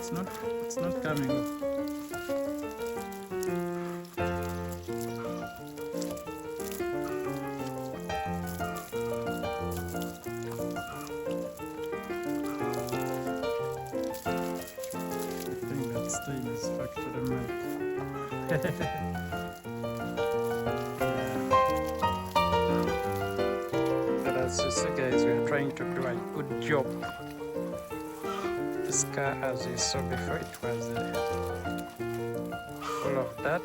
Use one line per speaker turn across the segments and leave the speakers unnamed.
It's not coming off. I think that stain is factory made. But as you see guys, we are trying to do a good job. This car, as you saw before, it was full of that.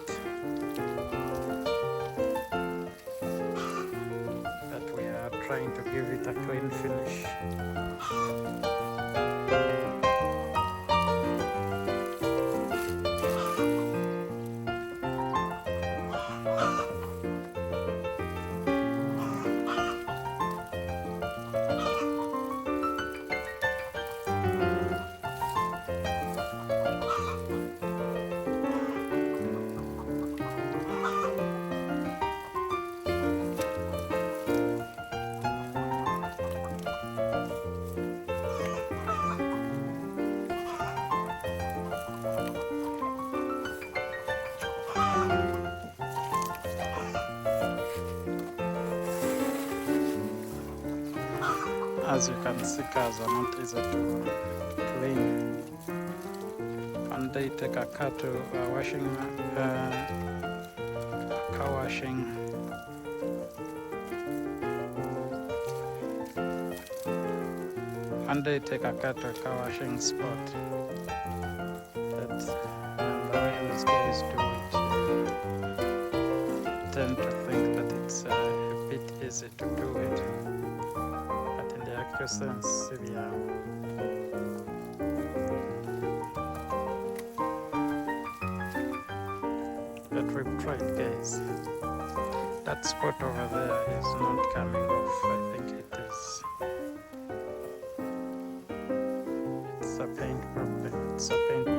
But we are trying to give it a clean finish. As you can see, cars are not easy to clean. And they take a car to car washing. And they take a car to a car washing spot. But the way these guys do it, tend to think that it's a bit easy to do it. Sense, yeah. But we've tried, guys. That spot over there is not coming off. I think it's a paint problem. It's a paint job.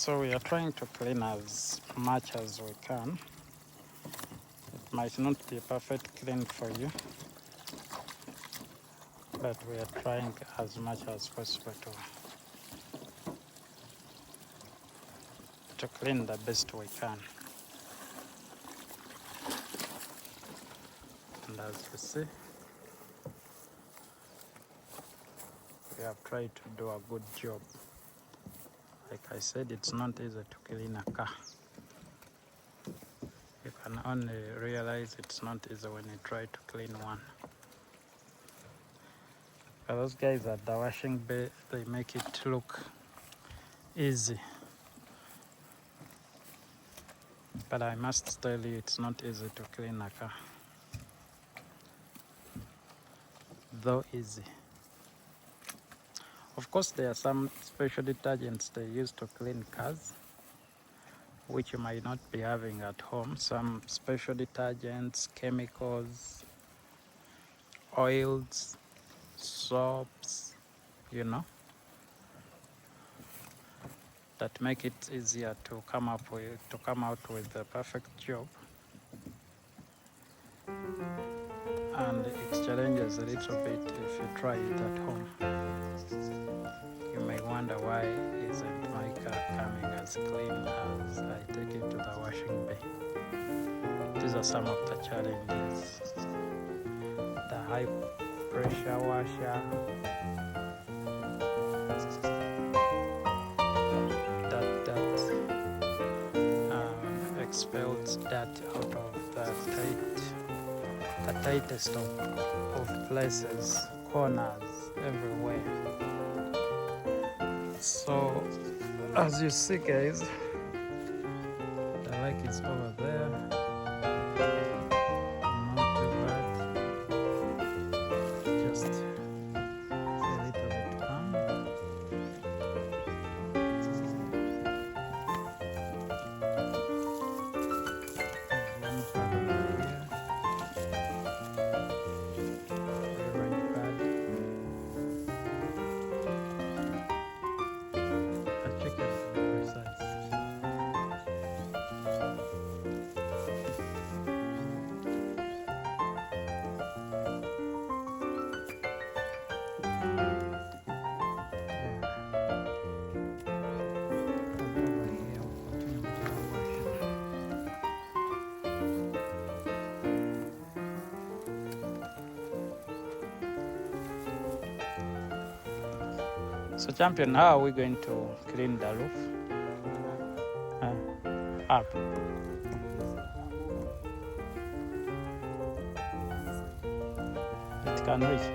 So we are trying to clean as much as we can. It might not be perfect clean for you, but we are trying as much as possible to clean the best we can. And as you see, we have tried to do a good job. Like I said, it's not easy to clean a car. You can only realize it's not easy when you try to clean one. But those guys at the washing bay, they make it look easy. But I must tell you, it's not easy to clean a car. Though easy. Of course, there are some special detergents they use to clean cars, which you might not be having at home. Some special detergents, chemicals, oils, soaps, you know, that make it easier to come out with the perfect job. And it challenges a little bit if you try it at home. You may wonder, why isn't my car coming as clean as I take it to the washing bay? These are some of the challenges. The high pressure washer, that expels dirt out of the tightest of places, corners, everywhere. So as you see, guys, the lake is over there. Not too bad. Just a little bit calm. One part over here. Very bad. I'll check it to be precise. So champion, how are we going to clean the roof? Up. It can reach.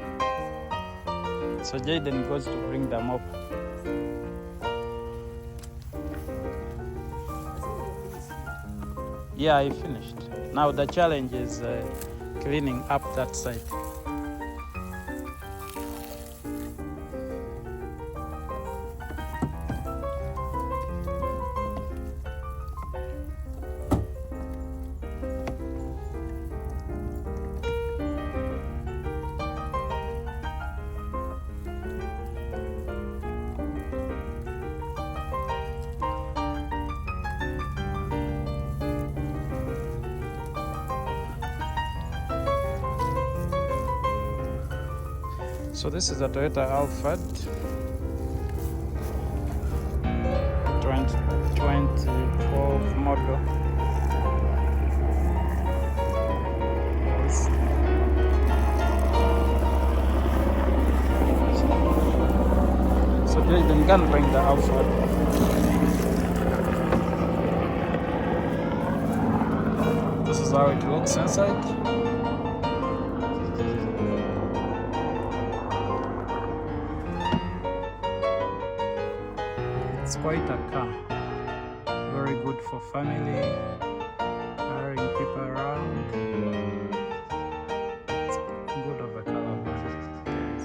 So Jaden goes to bring the mop. Yeah, I finished. Now the challenge is cleaning up that side. So this is a Toyota Alphard 2012 model. So Jaden can bring the Alphard. This is how it looks inside. It's quite a car, very good for family, carrying people around. It's good of a color, guys.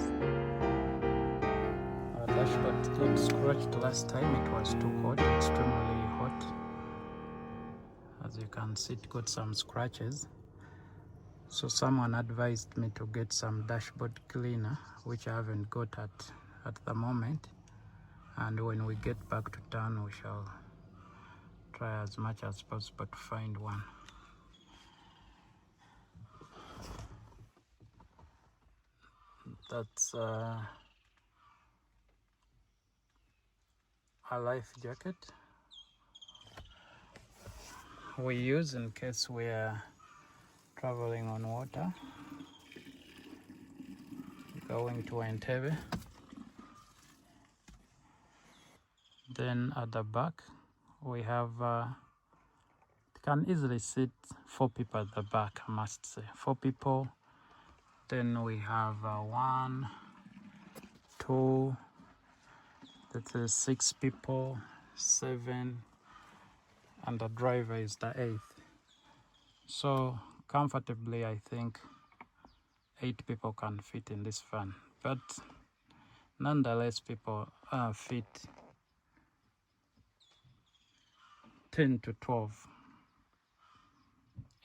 Our dashboard got scratched last time. It was too hot, extremely hot. As you can see, it got some scratches. So someone advised me to get some dashboard cleaner, which I haven't got at the moment. And when we get back to town, we shall Try as much as possible to find one. That's a life jacket we use in case we are traveling on water, going to Entebbe. Then at the back we have it can easily sit 4 people at the back, I must say 4 people. Then we have 1, 2, that is 6 people, 7, and the driver is the 8th. So comfortably I think 8 people can fit in this van, but nonetheless people fit 10 to 12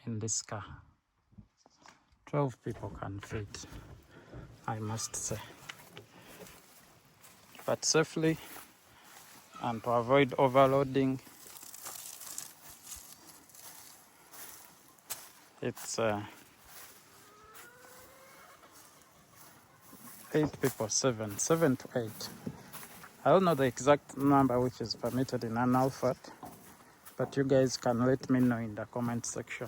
in this car. 12 people can fit, I must say, but safely and to avoid overloading. It's 8 people, 7 to 8. I don't know the exact number which is permitted in an Alphard, but you guys can let me know in the comment section.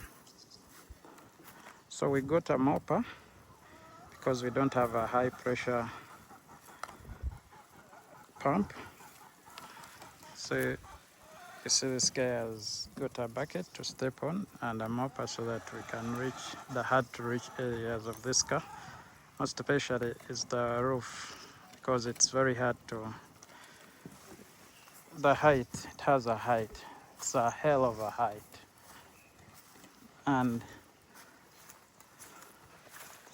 So we got a mopper because we don't have a high pressure pump. So you see this guy has got a bucket to step on and a mopper so that we can reach the hard to reach areas of this car. Most especially is the roof, because it's very hard to, the height, it has a height, it's a hell of a height, and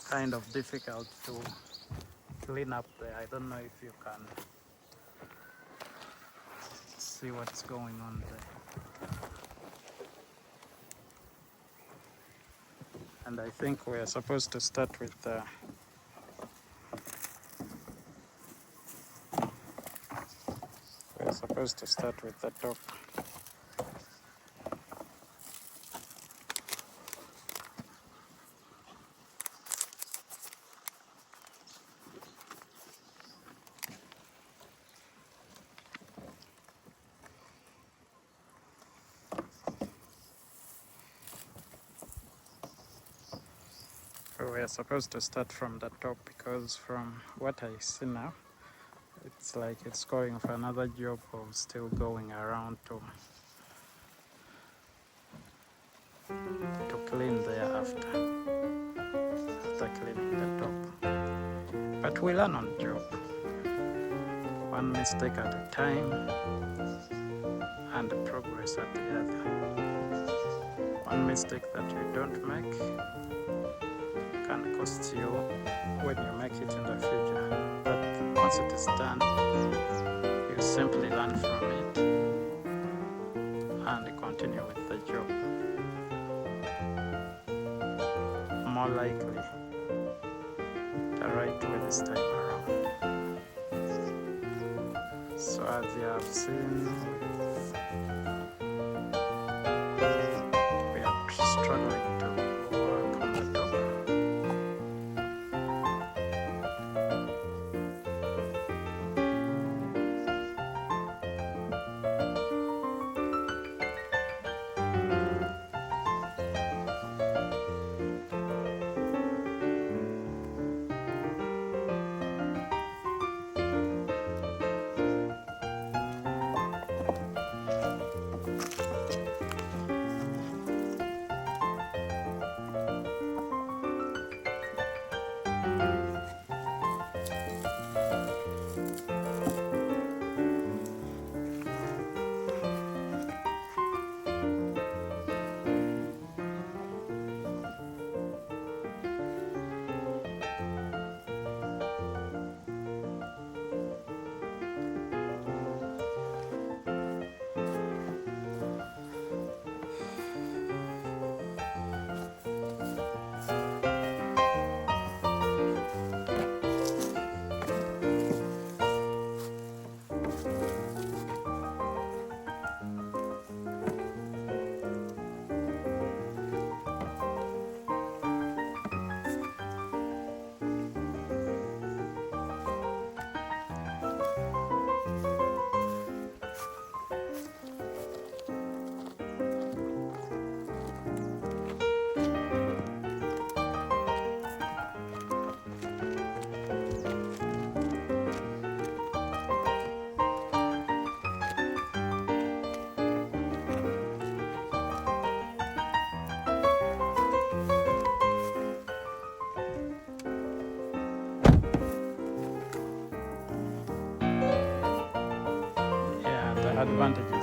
kind of difficult to clean up there. I don't know if you can see what's going on there. And I think we are supposed to start with the top. We are supposed to start from the top because from what I see now, it's like it's going for another job of still going around to clean there after cleaning the top. But we learn on job, one mistake at a time and progress at the other. One mistake that you don't make can cost you when you make it in the future, but once it is done, you simply learn from it and continue with the job. More likely the right way this time around. So as you have seen, we are struggling to work on the top.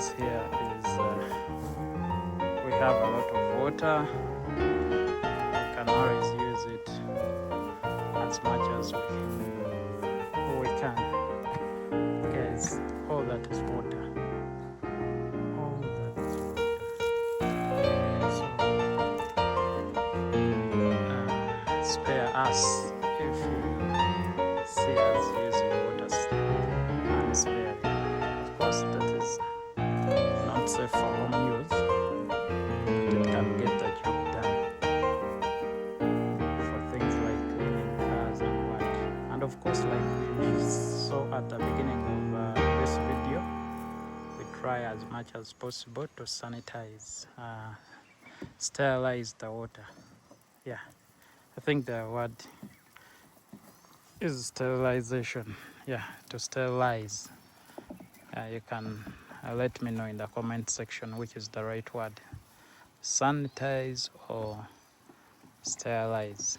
is here is we have a lot of water. We can always use it as much as we can. Guys, all that is water. All that is water. So spare us if you see us using water unsparingly. Of course, that is not safe for home use, but it can get the job done for things like cleaning cars and what. And of course, like we saw at the beginning of this video, we try as much as possible to sanitize, sterilize the water. Yeah, I think the word is sterilization. Yeah, to sterilize. You can let me know in the comment section which is the right word, sanitize or sterilize.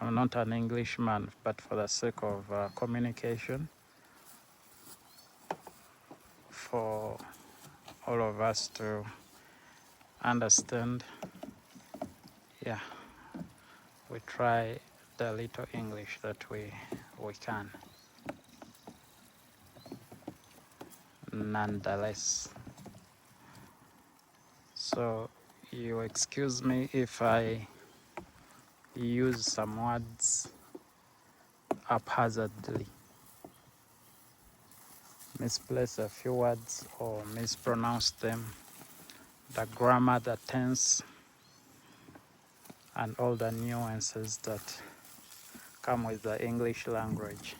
I'm not an Englishman, but for the sake of communication, for all of us to understand, yeah, we try the little English that we can. Nonetheless, so you excuse me if I use some words haphazardly, misplace a few words or mispronounce them, the grammar, the tense, and all the nuances that come with the English language.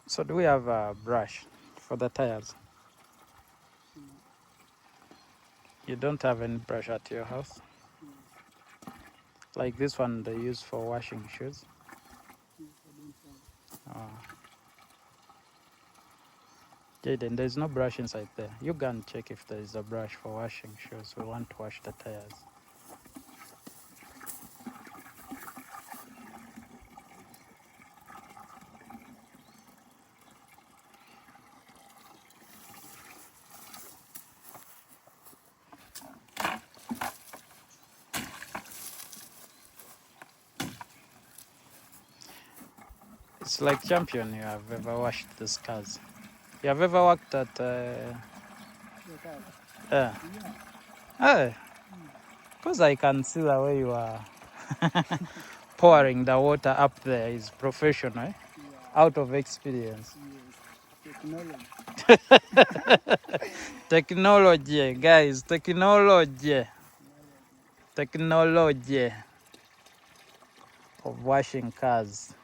So do we have a brush for the tires? You don't have any brush at your house? Like this one they use for washing shoes? Oh. Jaden, there's no brush inside there. You go and check if there is a brush for washing shoes. We want to wash the tires. It's like Champion, you have ever washed these cars. You have ever worked at... Hey, because I can see the way you are pouring the water up there is professional, eh? Out of experience. Technology, guys, technology of washing cars.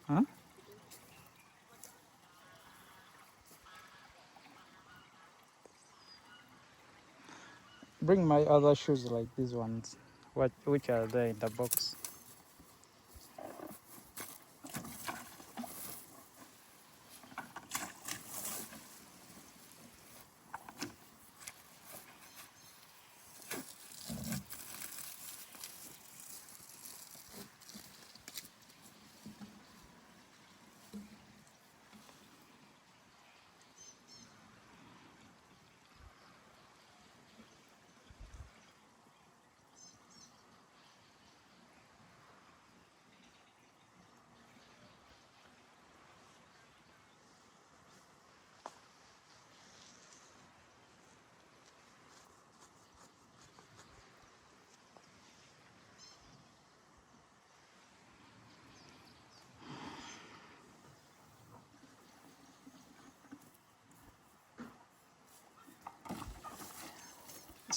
Huh? Bring my other shoes like these ones. Which are there in the box?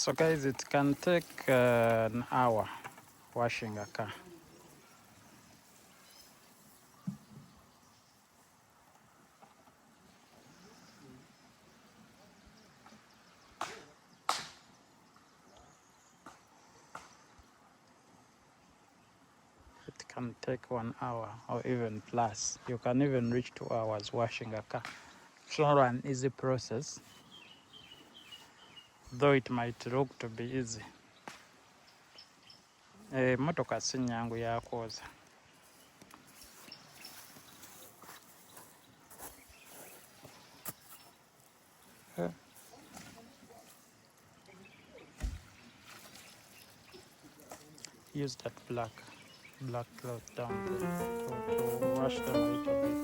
So guys, it can take an hour washing a car. It can take 1 hour or even plus. You can even reach 2 hours washing a car. It's not an easy process, though it might look to be easy. Motoka si nnyangu ya kwoza. Use that black cloth down there to wash them a little bit.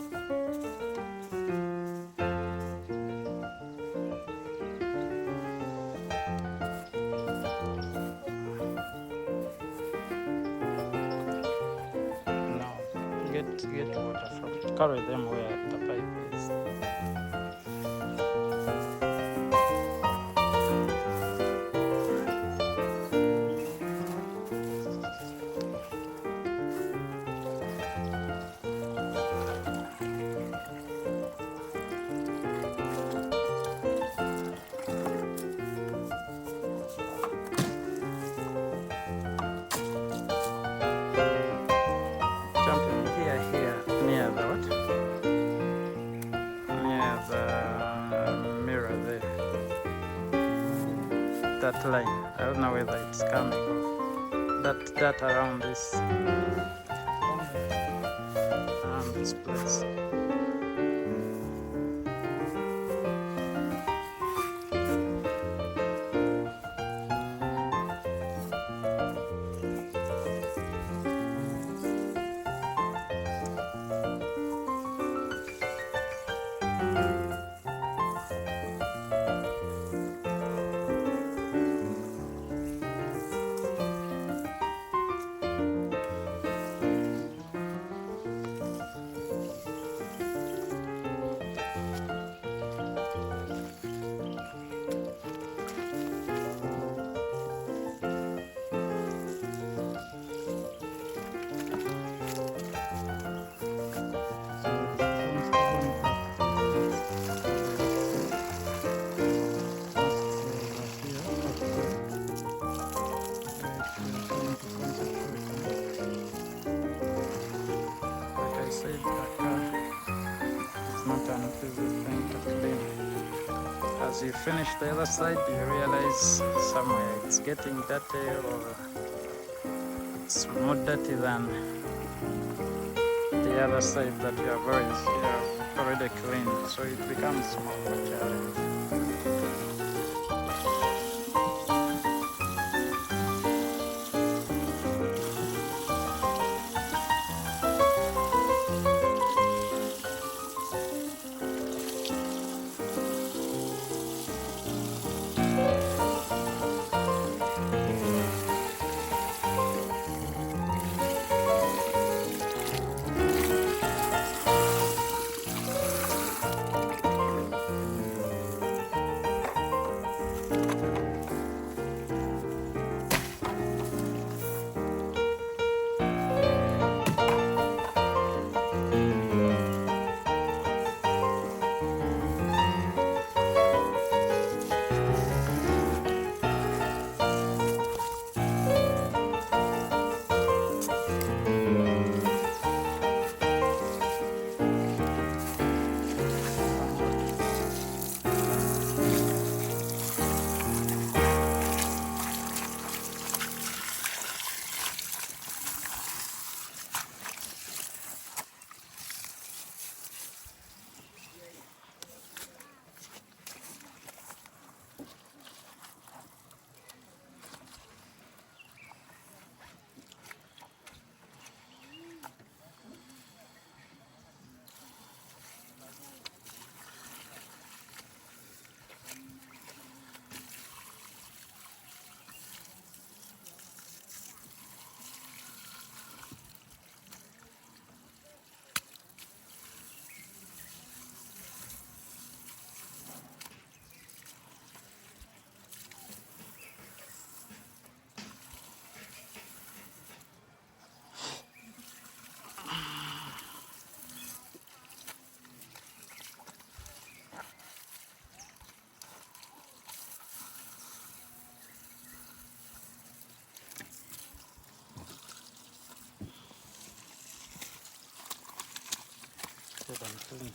Now get water from it. Carry them where the pipe is. Jumping here near the what? Near the mirror there. That line. I don't know whether it's coming off. That around this place. As you finish the other side, you realize somewhere it's getting dirty or it's more dirty than the other side that you have already cleaned, so it becomes more of a challenge. and clean.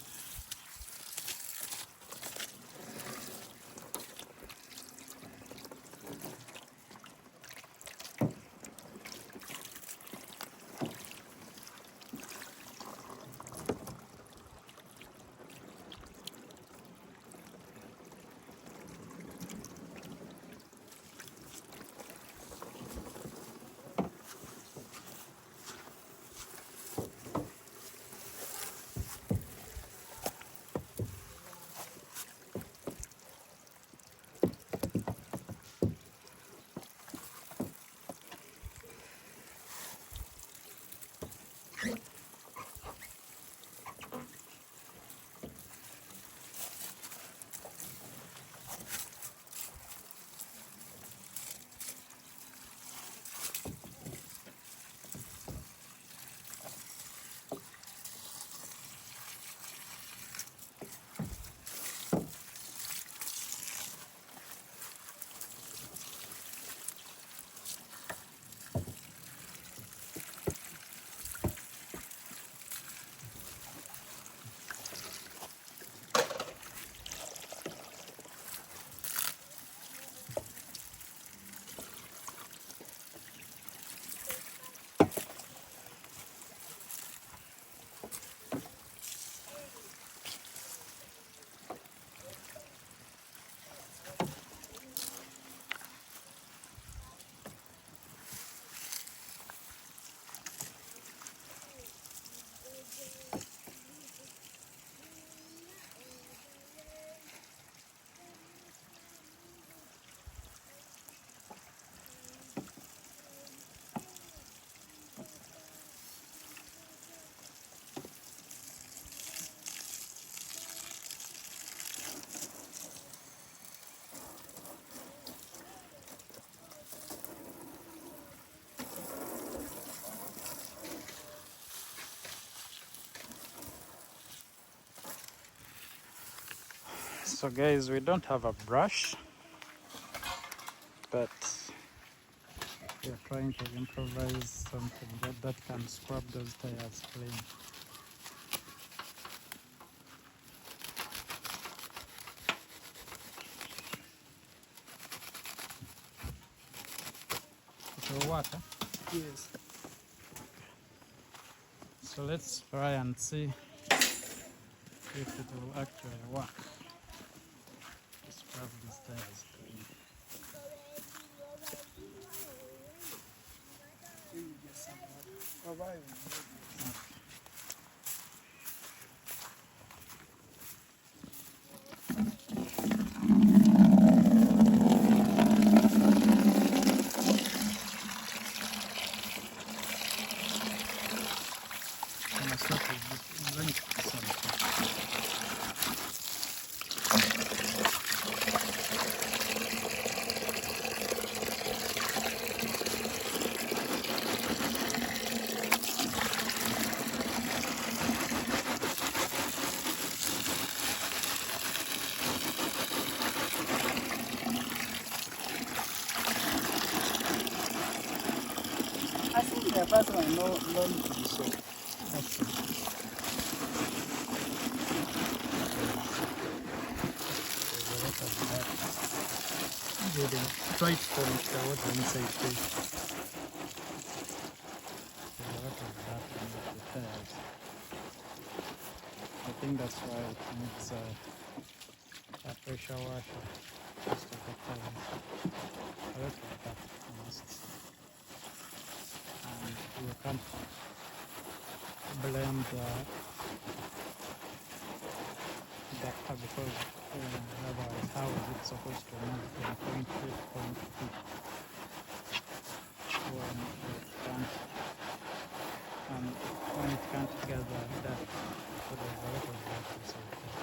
So guys, we don't have a brush, but we're trying to improvise something that can scrub those tires clean. It will work, huh?
Yes.
So let's try and see if it will actually work to scrub these tires clean.
You get some water. Bye-bye.
And I start with drink something.
I think the apartment no need to be so.
That's it. There's a lot of that. Getting right from the water inside too. There's a lot of that on the tires. I think that's why it needs a pressure washer most of the time. A lot of that must. And you can't blame the car because otherwise how is it supposed to move from point A to point B when it can't, and when it can't gather that, so there's a lot of that inside there.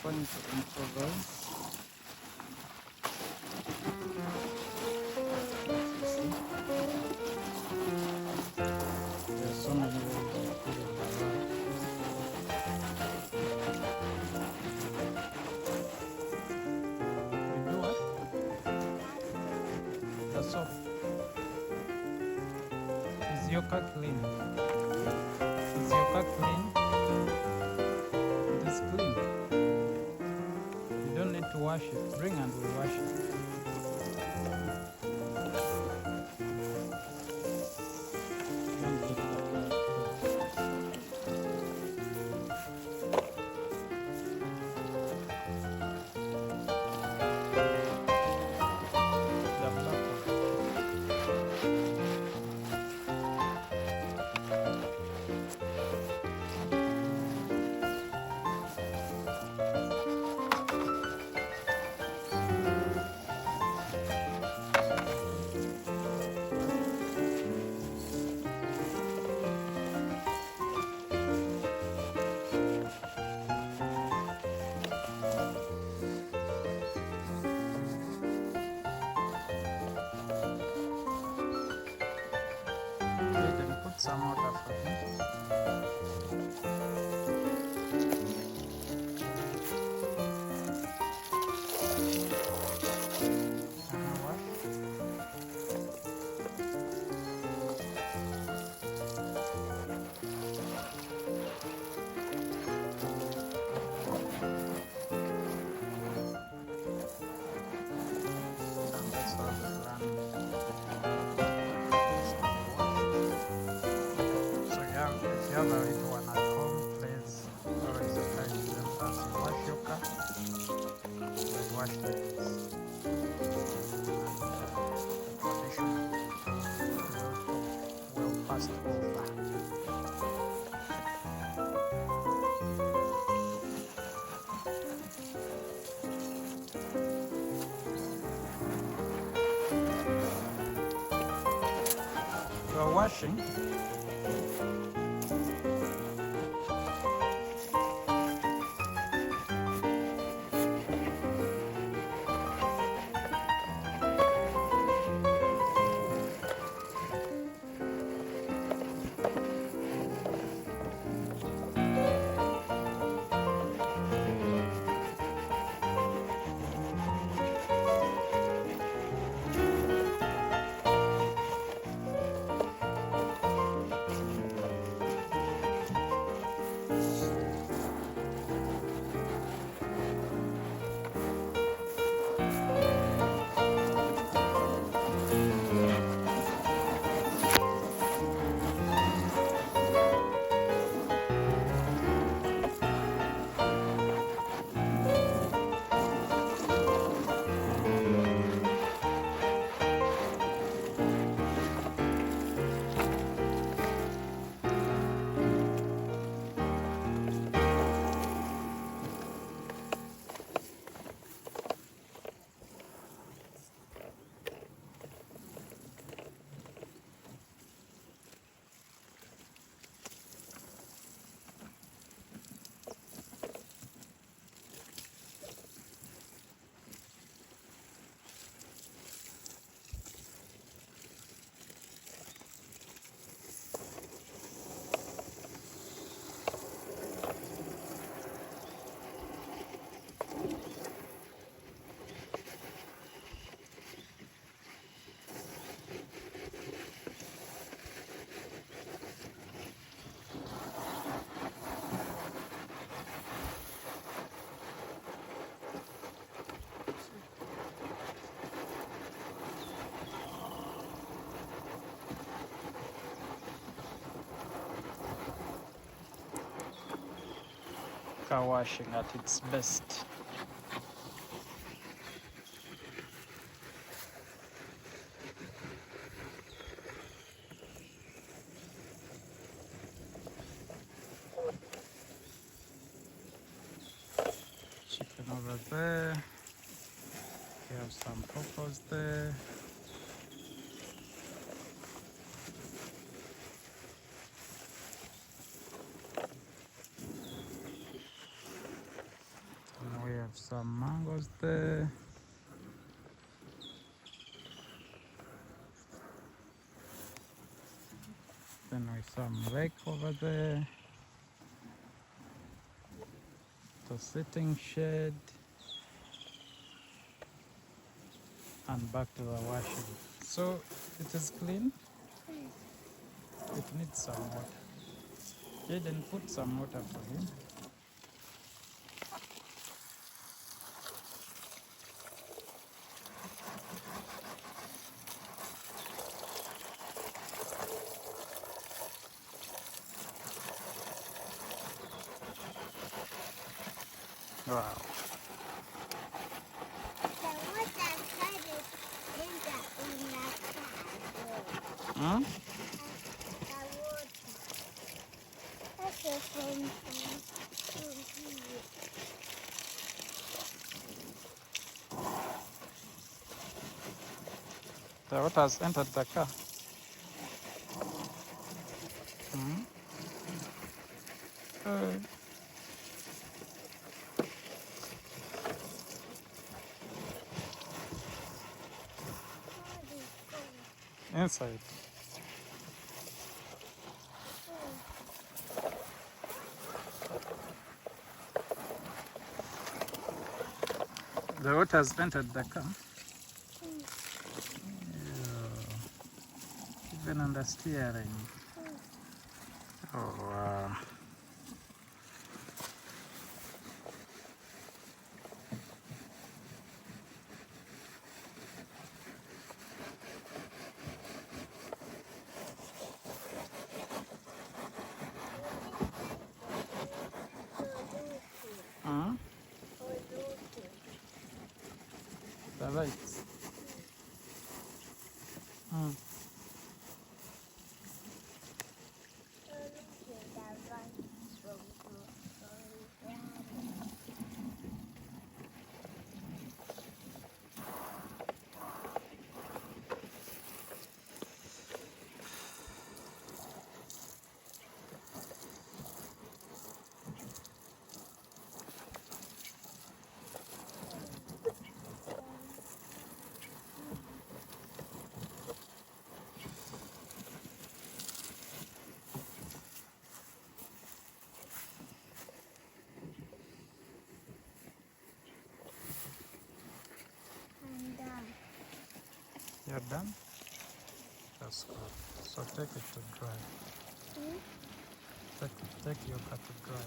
going to improvise.
There's so many ways of putting the rug. We do it. The soap. Is your car clean? Is your car clean? It is clean. You don't need to wash it. Bring and we'll wash it. Don't get that rug. The black one. Okay, then put some water for me. Wash. And that's how the run. So yeah, if you have a little one at home, please always encourage them as you wash your car, they wash theirs. And the condition will pass over. You are washing. Car washing at its best. Chicken over there. We have some purples there. some mangoes there. Then with some lake over there. The sitting shed. And back to the washing. So it is clean. It needs some water. Jaden, put some water for him. Wow. Hmm? The water has entered the car. Hmm? Inside. The water has entered the car. Even on the steering. Oh wow. Hmm? The lights. Hmm. You're done? That's good. So take it to dry. Take your car to dry.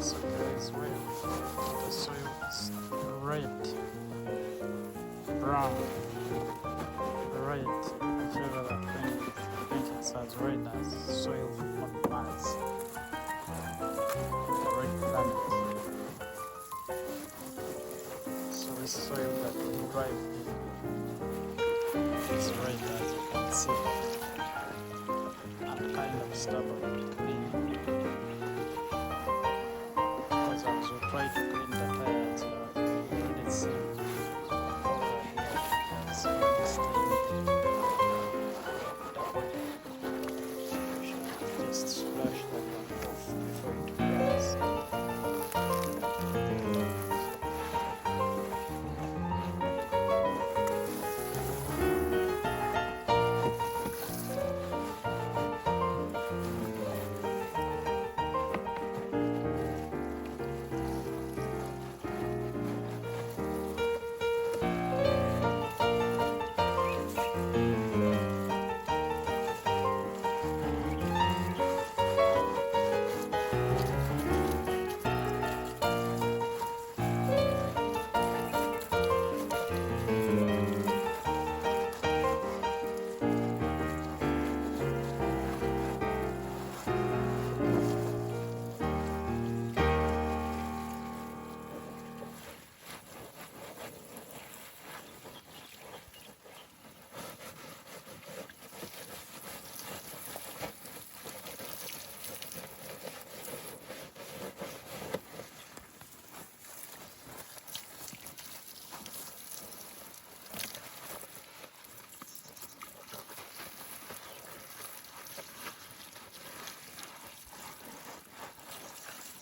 So guys, wait. The soil is red, brown. It's as red as soil on Mars, the red planet. So this soil that we drive in is red, as you can see, and kind of stubborn, clean. Because as we try to clean the tires, you already see over here, see the stain. Just splash that one off before it dries.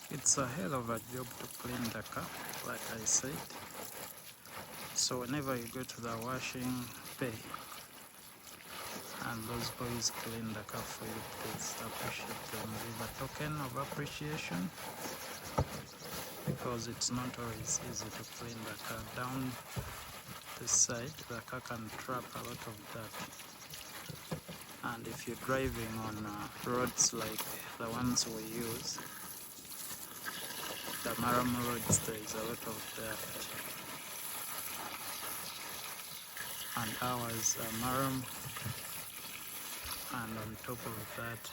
It's a hell of a job to clean the car, like I said. So whenever you go to the washing bay and those boys clean the car for you, please appreciate them. Leave a token of appreciation, because it's not always easy to clean the car. Down this side, the car can trap a lot of dirt. And if you're driving on roads like the ones we use, the Marram roads, there is a lot of dirt. And ours are Marram, and on top of that,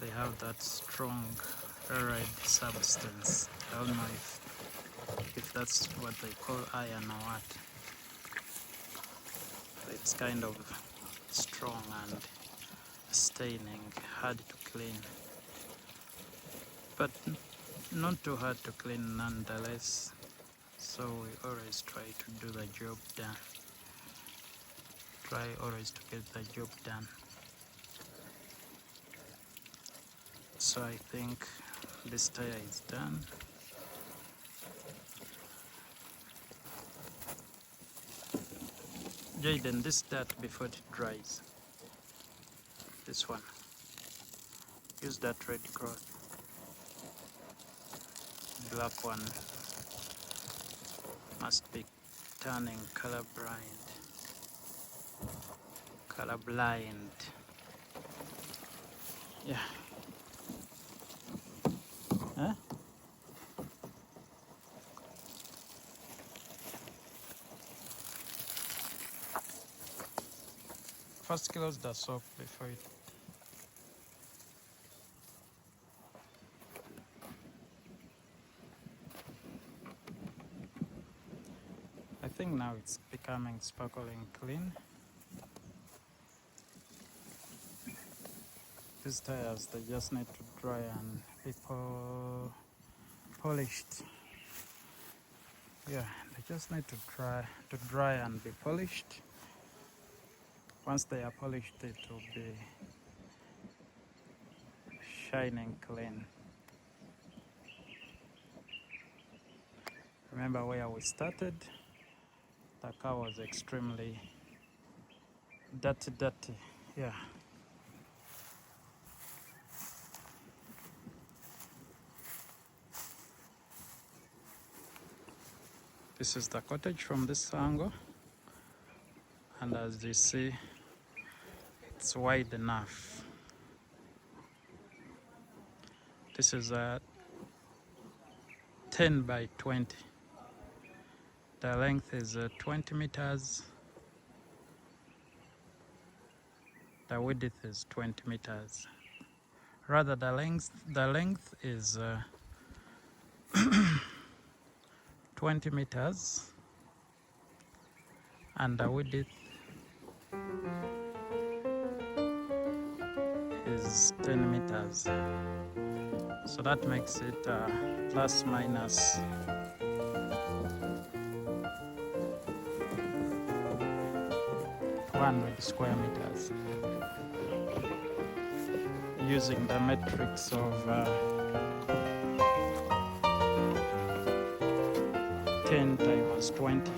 they have that strong red substance. I don't know if that's what they call iron or what. It's kind of strong and staining, hard to clean. But not too hard to clean nonetheless, so we always try to do the job done. Try always to get the job done. So I think this tire is done. Jaden, this dirt before it dries. This one. Use that red cloth. Black one must be turning colorblind. Yeah. Huh? First close the soap before it. I think now it's becoming sparkling clean. These tires, they just need to dry and be polished. Yeah, they just need to dry and be polished. Once they are polished, it will be shining clean. Remember where we started? The car was extremely dirty. Yeah. This is the cottage from this angle, and as you see, it's wide enough. This is a 10 by 20. The length is 20 meters, The width is 20 meters. Rather, the length is 20 meters, and the width is 10 meters. So that makes it plus minus 200 square meters, using the metrics of 10 times 20.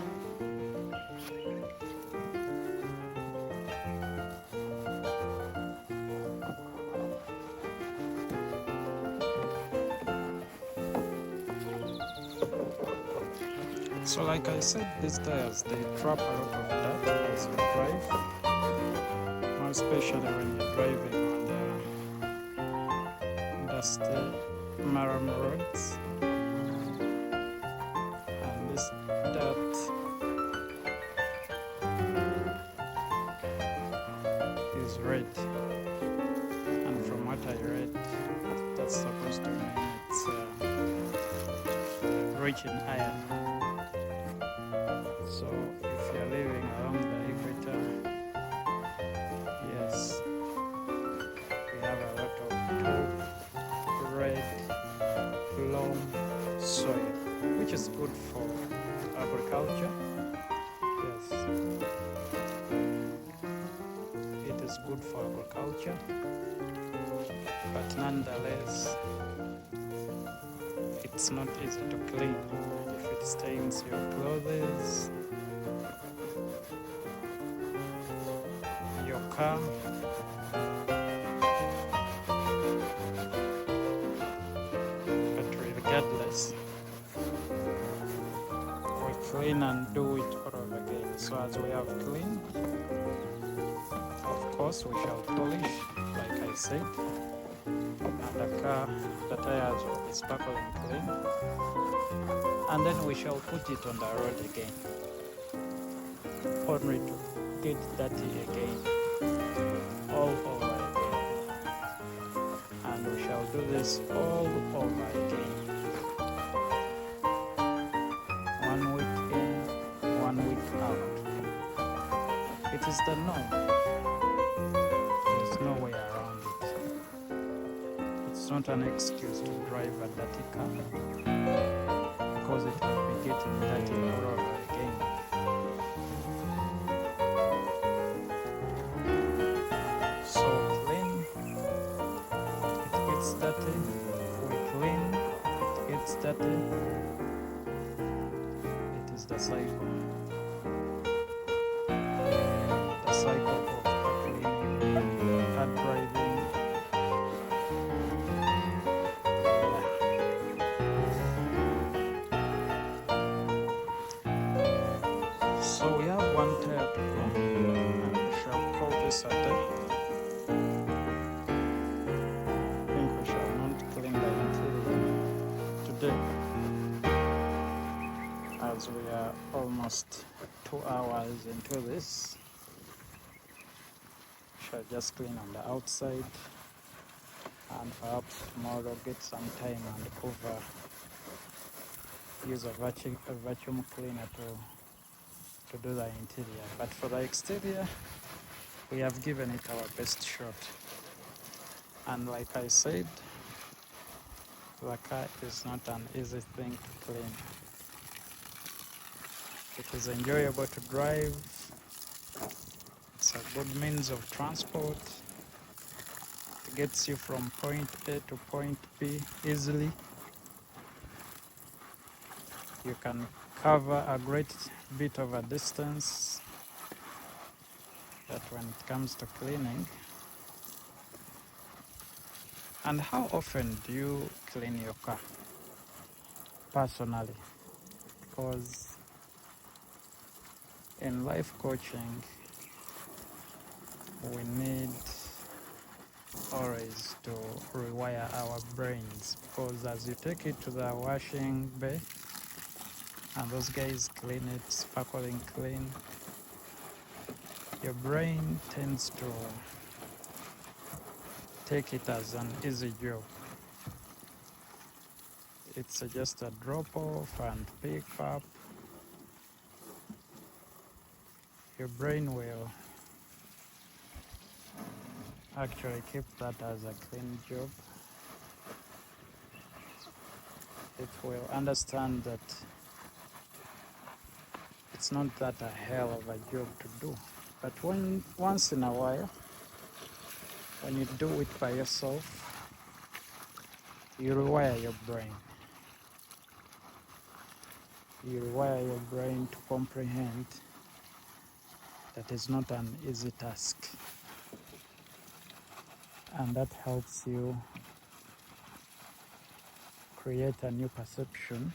So like I said, these tires, they trap a lot of dirt as you drive, more especially when you're driving on the dusty Maram roads. And this dirt is red, and from what I read, that's supposed to mean it's rich in iron. So if you're living along the equator, yes, we have a lot of top, red, loam soil, which is good for agriculture. Yes, it is good for agriculture, but nonetheless, it's not easy to clean. If it stains your clothes, your car, but regardless, we clean and do it all over again. So as we have cleaned, of course we shall polish, like I said, and the tires will be sparkling clean, and then we shall put it on the road again, only to get dirty again, all over again, and we shall do this all over again, 1 week in, 1 week out. It is the norm. There's no way around it. It's not an excuse to drive a dirty car, because it will be getting dirty all over again. So clean, it gets dirty, we clean, it gets dirty. It is the cycle. The cycle of cleaning, hard driving. So we have one tire to go, and we shall call this a day. I think we shall not clean the interior today, as we are almost 2 hours into this. We shall just clean on the outside, and perhaps tomorrow get some time and use a vacuum cleaner to do the interior. But for the exterior, we have given it our best shot. And like I said, the car is not an easy thing to clean. It is enjoyable to drive. It's a good means of transport. It gets you from point A to point B easily. You can cover a great bit of a distance, but when it comes to cleaning. And how often do you clean your car personally? Because in life coaching, we need always to rewire our brains, because as you take it to the washing bay and those guys clean it, sparkling clean, your brain tends to take it as an easy job. It's just a drop off and pick up. Your brain will actually keep that as a clean job. It will understand that it's not that a hell of a job to do. But once in a while, when you do it by yourself, you rewire your brain. You rewire your brain to comprehend that is not an easy task. And that helps you create a new perception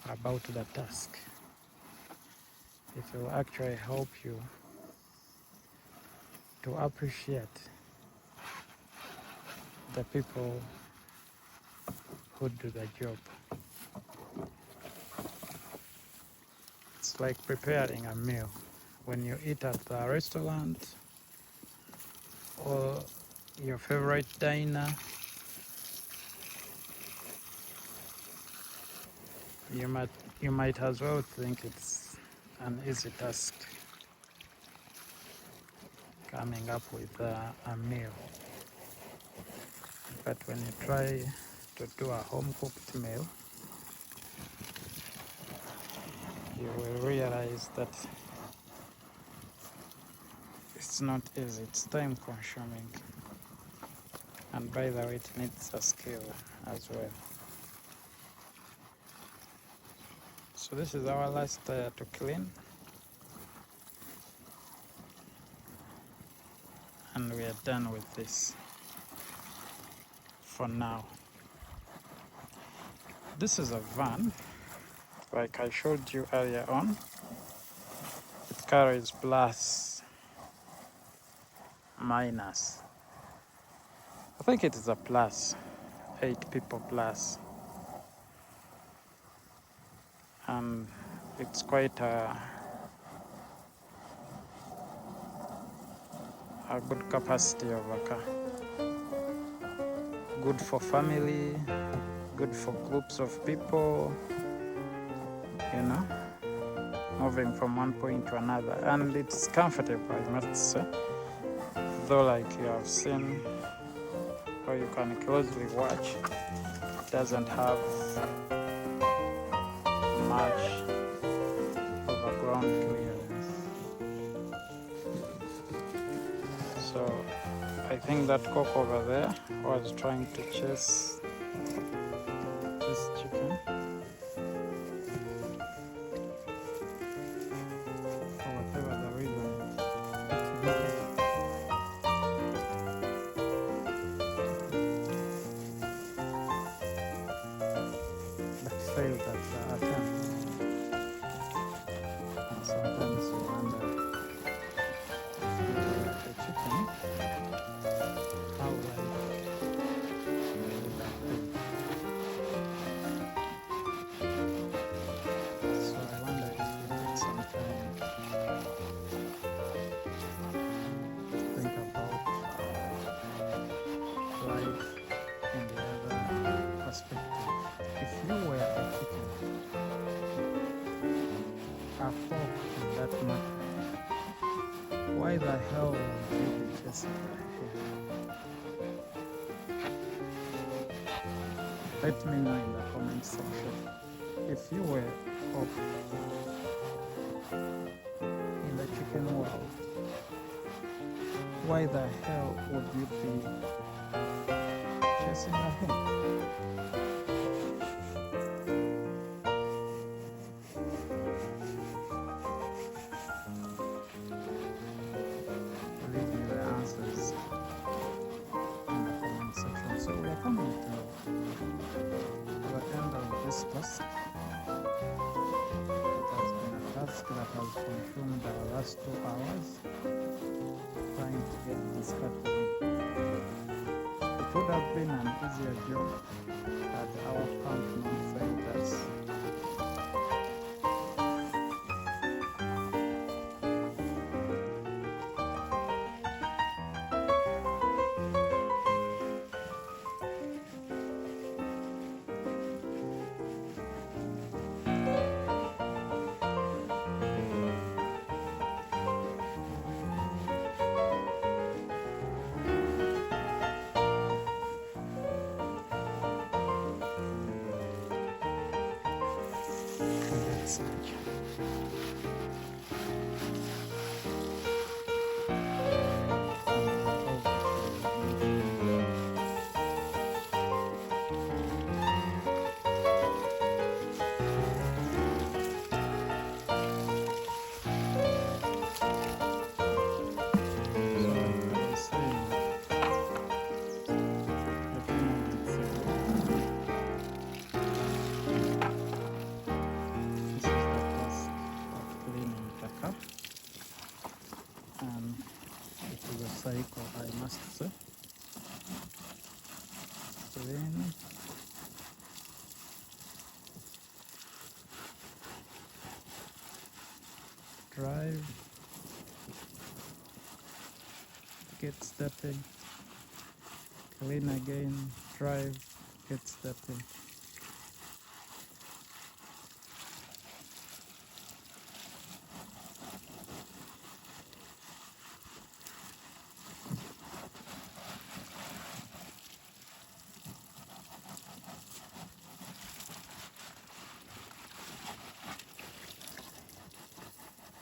about the task. It will actually help you to appreciate the people who do the job. It's like preparing a meal. When you eat at the restaurant or your favorite diner, you might as well think it's an easy task coming up with a meal. But when you try to do a home-cooked meal, you will realize that it's not easy, it's time-consuming. And by the way, it needs a skill as well. So this is our last tire to clean. And we are done with this for now. This is a van, like I showed you earlier on. It carries plus, minus. I think it is a plus, 8 people plus. And it's quite a good capacity of a car. Good for family, good for groups of people, you know, moving from one point to another. And it's comfortable, I must say. Though, like you have seen, or you can closely watch, it doesn't have much of a ground clearance. So I think that cock over there was trying to chase this chicken for whatever the reason. But failed at the attempt. And sometimes you wonder, the chicken, how like would that be? So I wonder if you take some time to think about life in the other perspective. If you were a chicken, a fork in that matter, why the hell would you be chasing the hare? Let me know in the comment section. If you were up in the chicken world, why the hell would you be chasing a hare? Leave me the answers in the comment section. So we are coming to the end of this task. It has been a task that has consumed our last 2 hours trying to get this cut in. It would have been an easier job had our pump not failed us. message. And it is a cycle, I must say. Clean, drive, get stepping, clean again, drive, get stepping.